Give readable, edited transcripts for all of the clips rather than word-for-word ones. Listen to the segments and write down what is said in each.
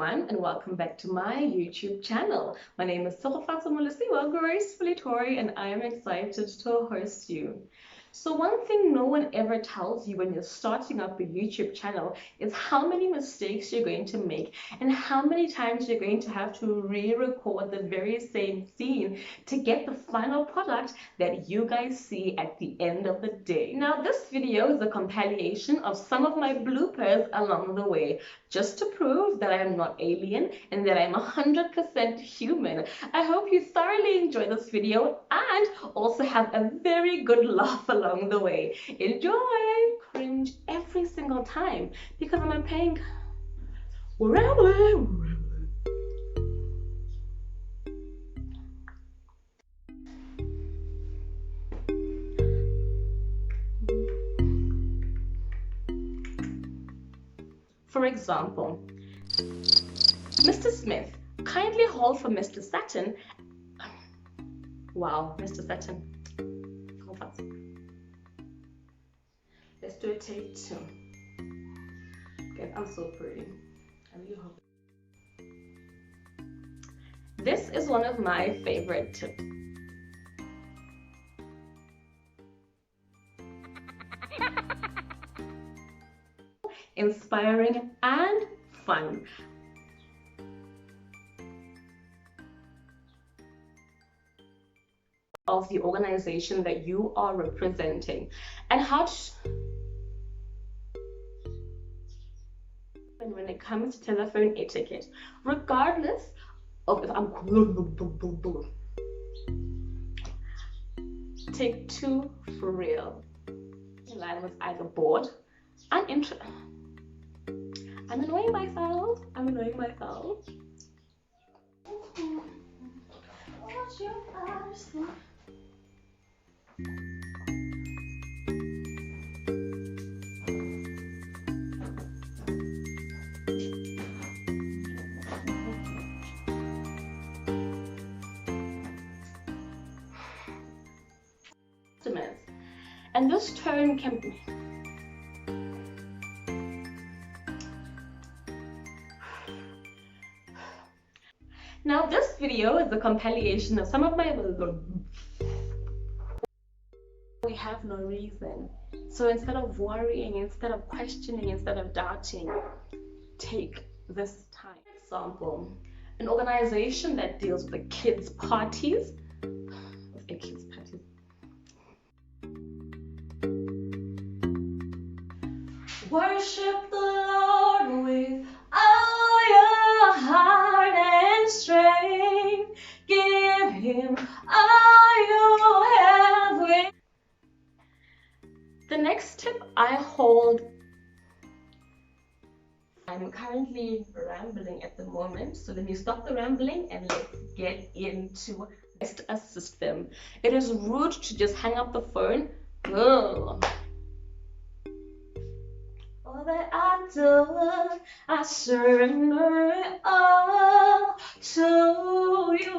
everyone, and welcome back to my YouTube channel. My name is Gracefully Tori, and I am excited to host you. So one thing no one ever tells you when you're starting up a YouTube channel is how many mistakes you're going to make and how many times you're going to have to re-record the very same scene to get the final product that you guys see at the end of the day. Now this video is a compilation of some of my bloopers along the way, just to prove that I am not alien and that I'm 100% human. I hope you thoroughly enjoy this video and also have a very good laugh along the way. Enjoy! Cringe every single time because I'm paying wherever. For example, Mr. Smith, kindly hold for Mr. Saturn. Wow, Mr. Saturn. Hold fast. Let's do a take 2. Okay, I'm so pretty. I really hope. This is one of my favorite tips. Inspiring and fun. Of the organization that you are representing and how when it comes to telephone etiquette, regardless of if I'm take 2 for real. The line was either bored, uninterested. I'm annoying myself. Watch your eyes. And this tone can be now this video is a compilation of some of my we have no reason. So instead of worrying, instead of questioning, instead of doubting, take this time. For example, an organization that deals with the kids' parties. Worship the Lord with all your heart and strength. Give Him all you have with. The next tip I hold. I'm currently rambling at the moment, so let me stop the rambling and let's get into a system. It is rude to just hang up the phone. Ugh. All that I do, I surrender it all to you.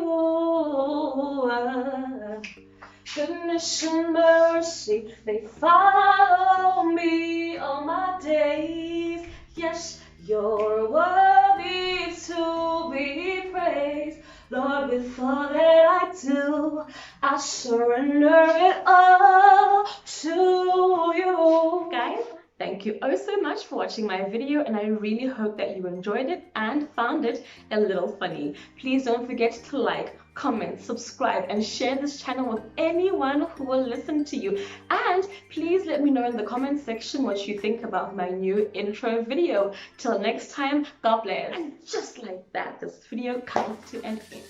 Goodness and mercy, they follow me all my days. Yes, you're worthy to be praised. Lord, with all that I do, I surrender it all to you. Guys, thank you oh so much for watching my video, and I really hope that you enjoyed it and found it a little funny. Please don't forget to like, comment, subscribe, and share this channel with anyone who will listen to you. And please let me know in the comment section what you think about my new intro video. Till next time, God bless. And just like that, this video comes to an end.